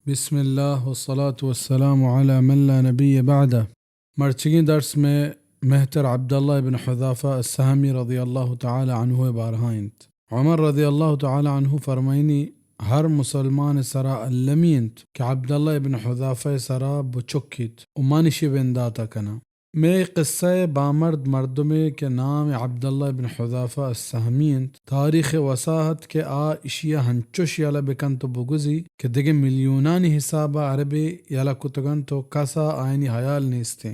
بسم اللہ والصلاة والسلام علی من لا نبی بعدہ۔ مرچگی درس میں مہتر عبداللہ بن حذافہ السہمی رضی اللہ تعالی عنہ بارہائنت عمر رضی اللہ تعالی عنہ فرمائنی ہر مسلمان سرا اللمینت کہ عبداللہ بن حذافہ سرا بچکیت امانشی بنداتا کنا۔ میں قصہ بامرد مردمے کے نام عبداللہ بن حذافہ السہمینت تاریخ وساحت کے اشیا ہنچوش یلا بکن تو بگزی کہ دیگے ملیونانی حسابہ عربی یلا کتگن تو کسا آئینی حیال نیستے،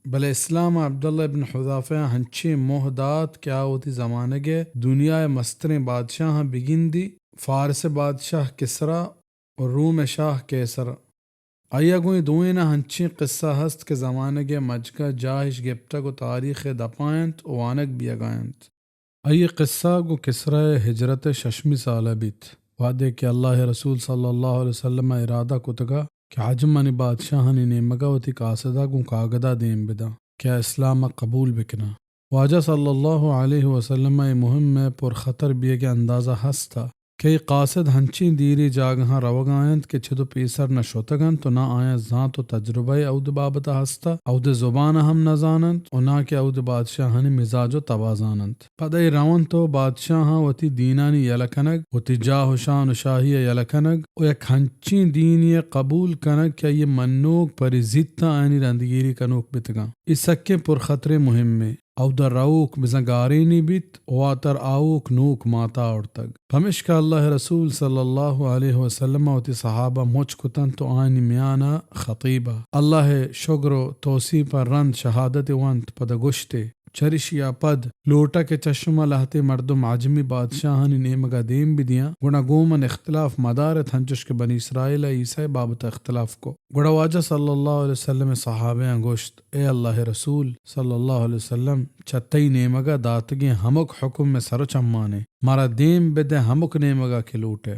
بلے اسلام عبداللہ بن حذافہ ہنچے موہدات کیا ہوتی زمانہ گے دنیا مستریں بادشاہ بگن دی، فارس بادشاہ کسرا اور روم شاہ کیسر۔ آیا گوئی دوئینا ہنچی قصہ ہست کے زمانہ گے مجگہ جاہش گپتا کو تاریخ دپائنت وانک بھی اگائنت۔ آئی قصہ کو کسرا ہجرت ششمی سالہ بیت وعدے کہ اللہ رسول صلی اللہ علیہ وسلم ارادہ کتگا کہ عجمانی بادشاہانی نیمگا وتی قاصدہ کو کاغدہ دیم بدا کیا اسلام قبول بکنا۔ واجہ صلی اللہ علیہ وسلم مہم میں پر خطر بھی کے اندازہ ہستا کہ قاصد ہنچی دیری جاگہاں روگائند کہ چھدو پیسر نہ شوتگن تو نہ آیا زان تو تجربہ اود بابتا ہستا اود زبان ہم نہ زانند اور نہ کہ اود بادشاہانی مزاج و توازانند۔ پدائی روان تو بادشاہاں وتی دینانی یلکنگ وتی جاہ و شان و شاہی یلکنگ و یک ہنچی دینی قبول کنگ کہ یہ منوک پر زیتا آئینی رندگیری کنوک بتگاں۔ اس سکے پر خطر مہم میں او در روک بزنگارینی بیت واتر آوک نوک ماتا اڑتگ۔ پمشکا اللہ رسول صلی اللہ علیہ وسلم و تی صحابہ مچ کتن تو آئینی میانا خطیبہ اللہ شکر و توصیح پر رند شہادت وانت پد گشتے چرشیا پد لوٹا کے چشمہ لہتے مردم عجمی بادشاہانی نیمگا دیم بھی دیاں گوڑا گومن اختلاف مدارت ہنچش کے بنی اسرائیل عیسیٰ بابت اختلاف کو گوڑا واجہ صلی اللہ علیہ وسلم صحابہ گوشت اے اللہ رسول صلی اللہ علیہ وسلم چتی نیمگا داتگی ہمک حکم میں سر چمانے مارا دیم بدے ہمک نیمگا کے لوٹے۔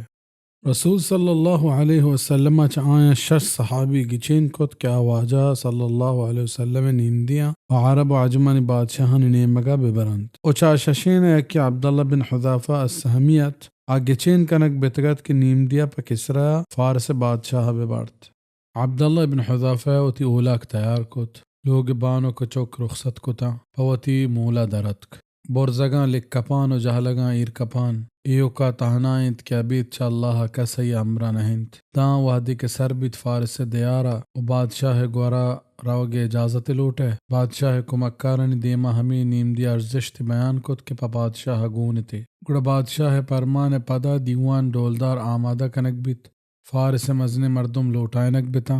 رسول صلی اللہ علیہ وسلم آیا شش صحابی گچین کت کیا واجہ صلی اللہ علیہ وسلم نیم دیا و عرب و عجمانی بادشاہانی نیمگا ببرند اچھا ششین ہے کہ عبداللہ بن حذافہ السہمیت گچین کنک بتگت کی نیم دیا پا کسرا فارس بادشاہ ببارت۔ عبداللہ بن حذافہ وتی اولاک تیار کت لوگ بانو کچوک رخصت کتا پوتی مولا درتک برزگاں لکپان و جہلگاں ایر کپان ایو کا تہنائنت کیا بیت چا اللہ کسی امرہ نہنت داں وحدی کے سر بیت فارس دیارا و بادشاہ گورا روگے اجازت لوٹے بادشاہ کمکارنی دیما ہمیں نیم دی ارزشت بیان کت کہ پا بادشاہ گونتے گڑا بادشاہ پرمان پدا دیوان ڈولدار آمادہ کنک بیت فارس مزن مردم لوٹائنک بیتا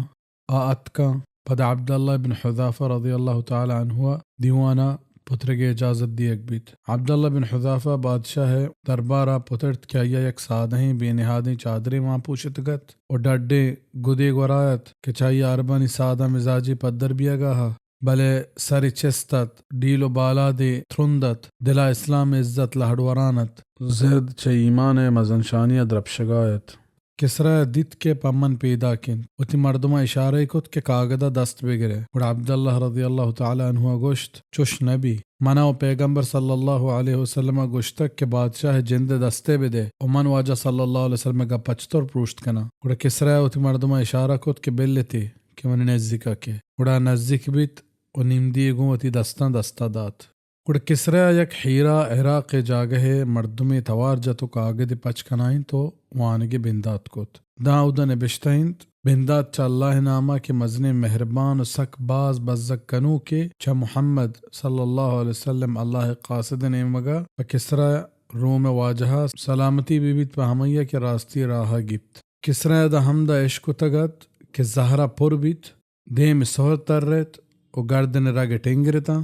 اتکا پدا عبداللہ بن حذافہ رضی اللہ تعالی عنہ دیوانا پترگے اجازت دیگ بیت۔ عبداللہ بن حذافہ بادشاہ دربارہ پترت کیا یک سادہیں بے نہادیں چادریں ماں پوشتگت اور ڈڈے گدے گورایت کہ چاہیے عربانی سادہ مزاجی پدر بھی اگاہا بلے سر چستت ڈیل و بالا دے تھرندت دلا اسلام عزت لہڑورانت زرد چھ ایمان مزنشانی درب شگایت۔ کسرا دیت کے پمن پیدا کن وتی مردمہ اشارہ کت کے کاغدہ دست بگرے اور عبداللہ رضی اللہ تعالی عنہ گوشت چش نبی منا و پیغمبر صلی اللہ علیہ وسلم گوشتک کے بادشاہ جند دستے بدے و من واجہ صلی اللہ علیہ وسلم کا پچتر پروشت کنا اور کسرا وتی مردمہ اشارہ کت کے بلتی کہ من نزدیکا کے اور نزدیک بیت و نیم دیگوں وتی دستان دستا دات گڑ کسرا یک حیرہ عراق جاگہ مردمی توار جتو کاغد پچ کنائیں تو وانگی بندات کت دا اودا نبشتائنت بندات چا اللہ نامہ کے مزن مہربان و سک باز بزک کنو کے چا محمد صلی اللہ علیہ وسلم اللہ قاصد نیمگا و کسرا روم واجہا سلامتی بیبیت پا ہمیہ کے راستی راہا گیت کسرا دا حمدہ عشق تگت کہ زہرہ پر بیت دیم سہر تر ریت و گردن رگ ٹنگرتا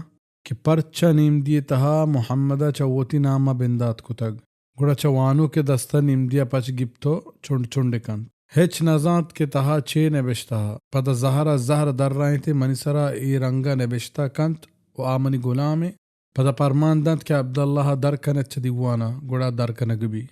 کہ پرچا نیم دیے تہا محمدہ چوتی نامہ بندات کتگ گڑا چوانو کے دستہ نیم دیا پچ گپتو چنڈ چنڈ کن ہچ نزانت کے تہا چے نبشتہ پدا زہرہ زہر در رہے تھے منی سرا ای رنگا نبشتہ کنت و آمنی غلامی پدا پرمان دنت کہ عبداللہ در کنت چا دیوانا گڑا در کنگ بھی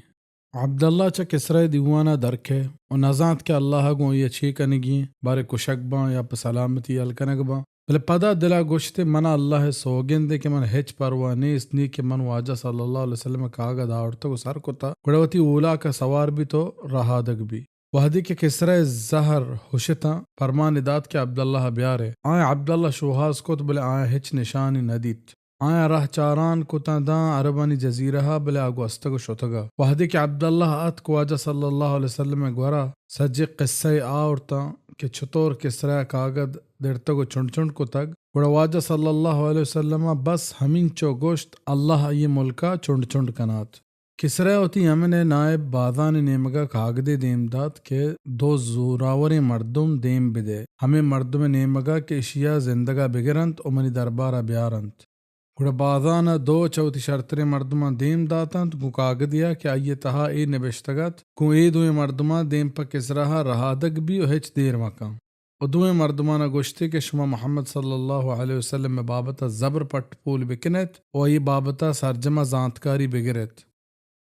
عبداللہ چا کسرہ دیوانا درکے و نزانت کہ اللہ گو یہ چے کنگی بارے کشک باں یا پا سلامتی الکنگ باں بلے پدا دلا گوشتے منا اللہ سوگن دے کہ من ہچ پروانے اس نی کہ من واجہ صلی اللہ علیہ وسلم کاغذ آورتا کو سر کو تا گڑوتی اولا کا سوار بھی تو رہا دگ بھی وحدی کے کسرہ زہر ہوشتا فرمان داد کے عبداللہ بیارے آئے عبداللہ شوہاز کت بلے آئے ہچ نشانی ندیت آیا راہ چاران کتا داں عربانی جزیرہ بلے آگو استگو شتگا وحدی کے عبداللہ ات کو واجہ صلی اللہ علیہ وسلم گورا سجی قصہ آورتا کہ چھتور کسرہ کاغد دیرتگو چنڈ چنڈ کو تگ گوڑا واجہ صلی اللہ علیہ وسلم بس ہمین چو گوشت اللہ یہ ملکا چنڈ چنڈ کنات کسرہ ہوتی ہمیں نائب بادان نیمگا کاغدے دیم داد کہ دو زوراور مردم دیم بدے ہمیں مردم نیمگا کہ اشیاء زندگا بگرنت او منی دربارہ بیارنت گوڑا بادانا دو چوتی شرطر مردمان دیم داتند گو کاغدیا کہ آئیے تہا اے نبشتگت کو اے دوئے مردمان دیم پا کسرہ رہادگ بھی او ہچ دیر مکان او دوئے مردمانا گوشتے کہ شما محمد صلی اللہ علیہ وسلم میں بابتا زبر پٹ پول بکنت او ای بابتا سرجمہ زانتکاری بگرت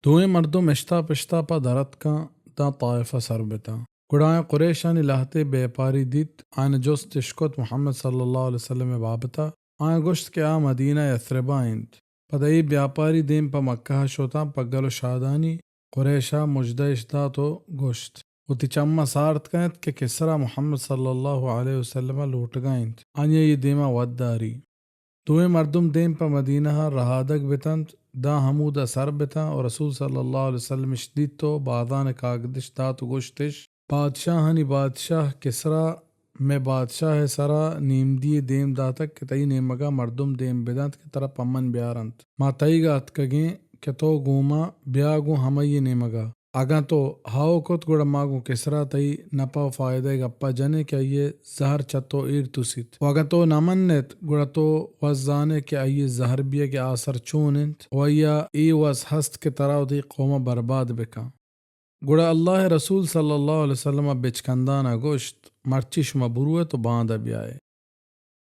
دوئے مردم اشتا پشتا پا درت کا دا طائفہ سربتا گڑائیں قریشانی لہتے بے پاری دیت آئین جوست تشکت محمد صلی اللہ علیہ وسلم میں بابتا آئین گوشت کے آ مدینہ یثربہ اند پدائی بیاپاری دیم پا مکہ شوتا پا گلو شادانی قریشہ مجدہ اشتا تو گوشت و تی چمہ سارت کہت کہ کسرا محمد صلی اللہ علیہ وسلم لوٹ گائند آنیا یہ دیما وداری دوئے مردم دیم پا مدینہ رہادک بتند دا حمودہ سر بتا اور رسول صلی اللہ علیہ وسلم شدید تو بادان کاغدش دا تو گوشتش بادشاہانی بادشاہ کسرا میں بادشاہ سرا نیم دی دیم داتک کہ تئی نیمگا مردم دیم بدانت کی طرح پمن بیارنت ما تئی گا اتکگیں کہ تو گوما بیا گو ہمئی نیمگا اگاں تو ہاؤ کت گوڑا ماگو کسرا تئی نپا فائدہ گپا جنے کہ یہ زہر چتو ایر توسیت و اگاں تو نمنت گوڑا تو وزانے کہ یہ زہر بیا کہ آثر چوننت و یا ای وز ہست کے طرح دی قوم برباد بکا گوڑا اللہ رسول صلی اللہ علیہ وسلم بچکندانا گوشت مرچی شما بروے تو باندہ بیائے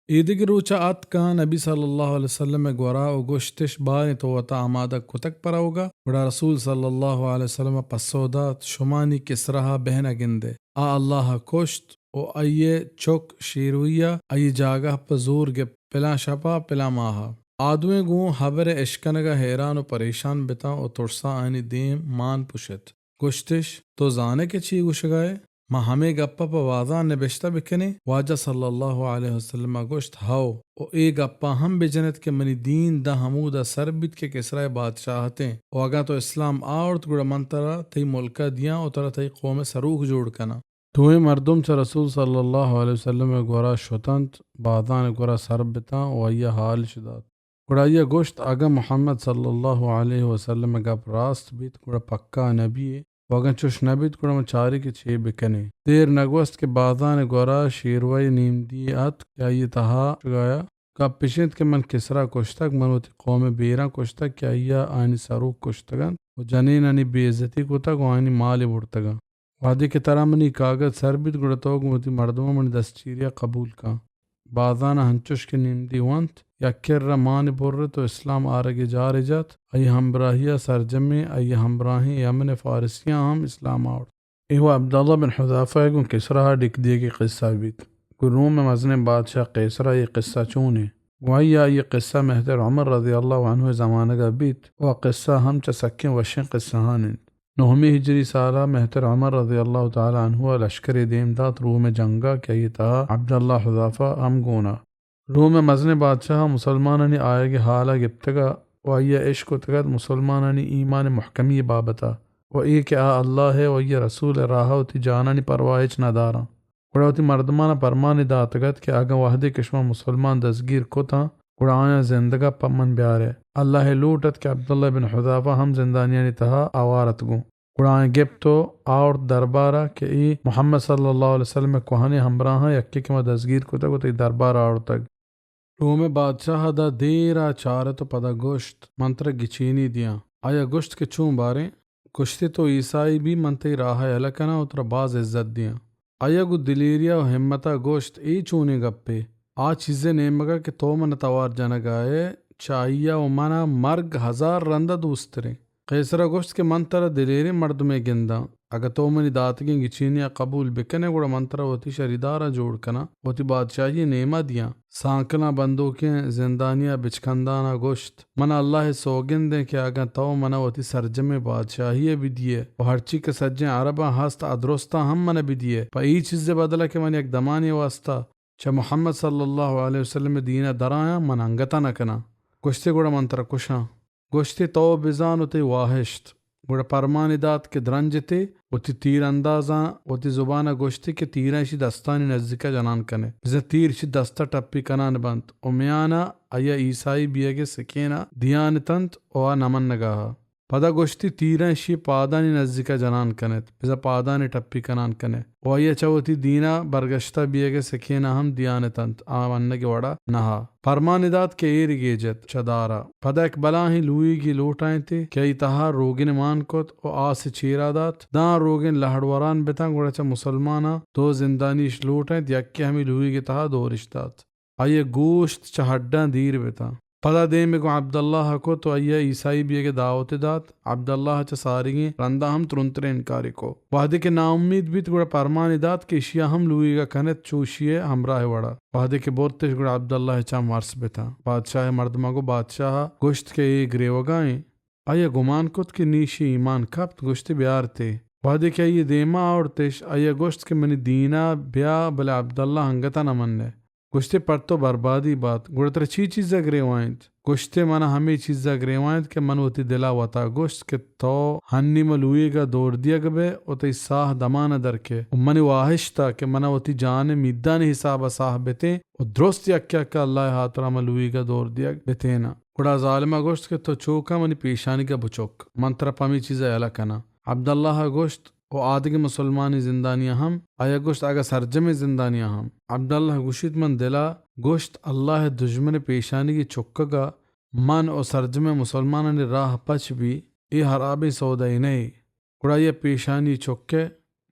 ایدگ روچا آت کا نبی صلی اللہ علیہ وسلم گورا و گوشتش بانی تو وطا آمادہ کتک پر ہوگا گوڑا رسول صلی اللہ علیہ وسلم پسودات شمانی کسرہا بہنا گندے آ اللہ کوشت و ایے چوک شیرویا ای جاگہ پزور گے پلا شپا پلا ماہا آدویں گوں حبر اشکنگا حیران و پریشان بتا و ترسا آنی دیم مان پوشت گوشتش تو زانے کے چی گوشگائے ما ہمیں گپا پا واضح نبشتہ بکنے واجہ صلی اللہ علیہ وسلم گوشت ہاؤ او اے گپا ہم بجنت کے منی دین دا حمودہ سربت کے کسرائے بادشاہتیں او اگا تو اسلام آورت گوڑا منترہ تی ملکہ دیاں او ترہ تی قوم سروخ جوڑ کنا توئے مردم چا رسول صلی اللہ علیہ وسلم گورا شتنت بادان گورا سربتا او ایہ حال شدات گوڑا یہ گوشت اگا محمد صلی اللہ علیہ وسلم گپ راست بیت گوڑا پکا نبی وگن چوش نبیت گوڑا چاری کے چھے بکنے دیر نگوست کے بادان گورا شیروائی نیم دی ات کیا یہ تہا شگایا کا پشنت کے من کسرا کشتک منوتی قوم بیران کشتک کیا یہ آئینی سروک کشتگن و جنین آنی بیعزتی کو تک و آئینی مالی بڑتگن وادی کے طرح منی کاغذ سربیت گوڑا توگ موتی مردمہ منی دستچیریہ قبول کا بادان ہنچوش کے نیم دی وانت یا کر رمان بر تو اسلام آرگے جا رجات ای ہمراہیہ سرجمی ای ہمراہی یمن فارسیاں ہم اسلام آور ایہو عبداللہ بن حذافہ گن کسرہ ڈک دیے کی قصہ بیت کو روم میں مزن بادشاہ قیسرہ یہ قصہ چونے وہی یہ قصہ مہتر عمر رضی اللہ عنہ زمانہ کا بیت وہ قصہ ہم چسکیں وشیں قصہ ہانن نوہمی ہجری سالہ مہتر عمر رضی اللہ تعالی عنہ لشکر دیمدات روم جنگا کیا یہ تہا عبداللہ حذافہ ہم گونا روم مزن بادشاہ مسلمانانی آئے گے حالہ گپتگا و یہ عشق و تگت مسلمانانی ایمان محکمی بابتا و یہ کہ آ اللہ ہے و یہ رسول راہا ہوتی جانانی پرواہچ نہ دارا گوڑا ہوتی مردمانہ پرمانی داتگت کہ آگا وحدی کشمہ مسلمان دزگیر کو تھا گوڑا آیا زندگا پمن بیارے اللہ لوٹت کہ عبداللہ بن حذافہ ہم زندانیانی تہا آوارت گو گوڑا آیا گپ تو آور دربارہ کہ ای محمد صلی اللہ علیہ وسلم کوہانے ہمراہاں یکی کہ ما دزگیر کو تک و تی دربارہ آور تک روم بادشاہ دا دیرا چارت پدا گوشت منتر گچینی دیاں آیا گوشت کے چون باریں گوشتی تو عیسائی بھی منتر راہ الکنا اترا باز عزت دیاں آیا گو دلیریا و ہمتا گوشت ای چونی گپے آ چیزیں نیمگا کہ تو من توار جنگائے چاہیا و منا مرگ 1000 رندہ دوستریں قیصرہ گوشت کے منتر دلیری مرد میں گندہ اگر تو منی داتگیں گچینیا قبول بکنے گوڑا منتر ہوتی شریدارہ جوڑ کنا ہوتی بادشاہی نعمہ دیاں سانکنا بندوقیں زندانیاں بچکندانا گوشت منا اللہ سوگن دیں کہ اگر تو منا ہوتی سرجم بادشاہی بھی دیے و ہرچی کے سجیں عربہ ہست ادرستا ہم منا بھی دیے پا ای چیز بدلا کہ من یک دمانی واسطہ چا محمد صلی اللہ علیہ وسلم دینہ درآیا من انگتا نہ کنا گوشتے گوڑا منتر کشاں گوشتے تو بزان ہوتی واہشت گوڑا پرمانی داد کے درنجتے ہوتی تیر اندازاں ہوتی زبانہ گوشتے کہ تیریں شی دستانی نزدیکا جنان کنے بزا تیر شی دستا ٹپی کنان بند امیانا ایا عیسائی بیگے سکینہ دیانتنت او نمن نگاہا پدا گوشتی تیریں شی پادانی نزدیکا جنان کنت بزا پادانی ٹپی کنان کنے او ایا چاوتی دینا برگشتہ بیگے سکینہ ہم دیانتنت آمنگی وڑا نہا فرمانی داد کے ایری گیجت چدارا پدا ایک بلاہی لوئی گی لوٹائیں تے کہ ای تہا روگن مان کت او آس چیرا دات دان روگن لہڑوران بیتاں گوڑا چا مسلمانا دو زندانیش لوٹائیں یکی ہمیں لوئی گی تہا دورش دات آئیے گوشت چا ہڈاں دیر بیتاں پدا دیم کو عبداللہ کو تو آئیے عیسائی بھی کے دعوت دات عبداللہ چا سارگیں رندہ ہم ترنترے انکاری کو وحدے کے نا امید بیت گوڑا پرمانی دات کہ اشیاء ہم لوئی گا کنت چوشیے ہمراہ وڑا وحدے کے بورتش گوڑا عبداللہ چا مرس بیتا بادشاہ مردمہ کو بادشاہ گوشت کے ایک گریوگائیں آئیے گمان کت کہ نیشی ایمان کپت گوشت بیارتے وحدے کے آئیے دیما آورتش آئیے گوشت کے منی دینا بیا بلے عبداللہ ہنگتا نہ مننے گوشتے پر تو بربادی بات گوڑتر چی چیزہ گریوائنت گوشتے منا ہمیں چیزہ گریوائنت کہ من ہوتی دلا وطا گوشت کہ تو ہنی ملوئی گا دور دیا گبے ہوتی ساہ دمانہ درکے منی واہش تا کہ منا ہوتی جانے میدانی حسابہ ساہ بیتے و درست یکیا کہ اللہ حاترہ ملوئی گا دور دیا بیتینا گوڑا ظالمہ گوشت کہ تو چوکا منی پیشانی کا بچوک منتر پامی چیزہ علا کنا عبداللہ گوشت او آدھگی مسلمانی زندانیاں ہم آیا گوشت آگا سرجم زندانیاں ہم عبداللہ گوشت من دلا گوشت اللہ دشمن پیشانی کی چکگا من او سرجم مسلمانانی راہ پچ بھی ای حرابی سودائی نہیں گوڑا یہ پیشانی چکے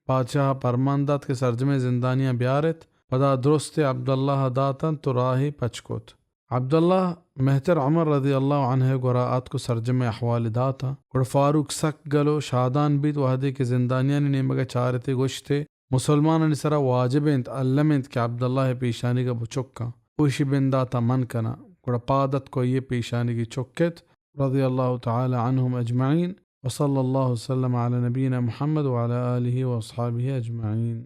بادشاہ پرماندات کے سرجم زندانیاں بیارت پدا درست عبداللہ داتن تو راہی پچکوت عبداللہ مہتر عمر رضی اللہ عنہ گراعت کو سرجم احوال داتا اور فاروق سک گلو شادان بیت وحدے کے زندانیان نے مگا چارتے گوشتے مسلمان سرا واجب انت علمت کہ عبداللہ پیشانی کا بچکا اوشی بن داتا من کنا اور پادت کو یہ پیشانی کی چکت رضی اللہ تعالی عنہم اجمعین وصلی اللہ وسلم علی نبینا محمد وعلی آلہ واصحابہ اجمعین.